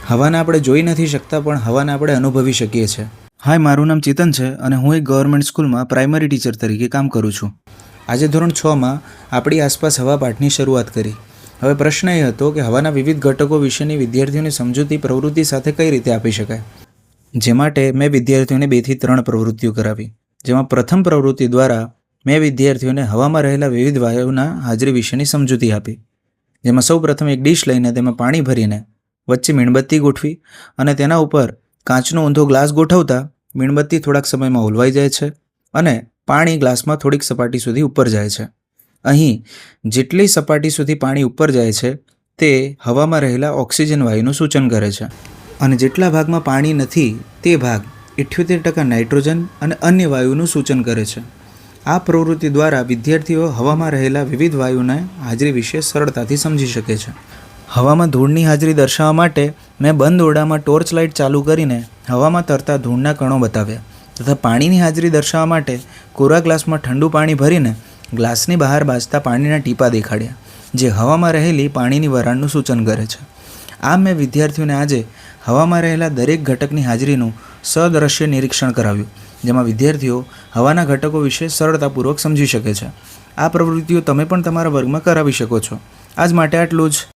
હવાને આપણે જોઈ નથી શકતા પણ હવાને આપણે અનુભવી શકીએ છીએ. હાય, મારું નામ ચેતન છે અને હું એક ગવર્મેન્ટ સ્કૂલમાં પ્રાઇમરી ટીચર તરીકે કામ કરું છું. આજે ધોરણ 6માં આપણી આસપાસ હવા પાઠની શરૂઆત કરી. હવે પ્રશ્ન એ હતો કે હવાના વિવિધ ઘટકો વિશેની વિદ્યાર્થીઓની સમજૂતી પ્રવૃત્તિ સાથે કઈ રીતે આપી શકાય. જે માટે મેં વિદ્યાર્થીઓને 2 થી 3 પ્રવૃત્તિઓ કરાવી. જેમાં પ્રથમ પ્રવૃત્તિ દ્વારા મેં વિદ્યાર્થીઓને હવામાં રહેલા વિવિધ વાયુઓના હાજરી વિશેની સમજૂતી આપી. જેમાં સૌ પ્રથમ એક ડીશ લઈને તેમાં પાણી ભરીને વચ્ચે મીણબત્તી ગોઠવી અને તેના ઉપર કાચનો ઊંધો ગ્લાસ ગોઠવતા મીણબત્તી થોડાક સમયમાં ઓલવાઈ જાય છે અને પાણી ગ્લાસમાં થોડીક સપાટી સુધી ઉપર જાય છે. અહીં જેટલી સપાટી સુધી પાણી ઉપર જાય છે તે હવામાં રહેલા ઓક્સિજન વાયુનું સૂચન કરે છે અને જેટલા ભાગમાં પાણી નથી તે ભાગ 78% નાઇટ્રોજન અને અન્ય વાયુનું સૂચન કરે છે. આ પ્રવૃત્તિ દ્વારા વિદ્યાર્થીઓ હવામાં રહેલા વિવિધ વાયુના હાજરી વિશે સરળતાથી સમજી શકે છે. હવામાં ધૂળની હાજરી દર્શાવવા માટે મેં બંધ ઓરડામાં ટોર્ચ લાઇટ ચાલુ કરીને હવામાં તરતા ધૂળના કણો બતાવ્યા તથા પાણીની હાજરી દર્શાવવા માટે કોરા ગ્લાસમાં ઠંડુ પાણી ભરીને ગ્લાસની બહાર બાજતા પાણીના ટીપા દેખાડ્યા, જે હવામાં રહેલી પાણીની વરાળનું સૂચન કરે છે. આમ મેં વિદ્યાર્થીઓને આજે હવામાં રહેલા દરેક ઘટકની હાજરીનું સદ્રશ્ય નિરીક્ષણ કરાવ્યું, જેમાં વિદ્યાર્થીઓ હવાના ઘટકો વિશે સરળતાપૂર્વક સમજી શકે છે. આ પ્રવૃત્તિઓ તમે પણ તમારા વર્ગમાં કરાવી શકો છો. આજ માટે આટલું જ.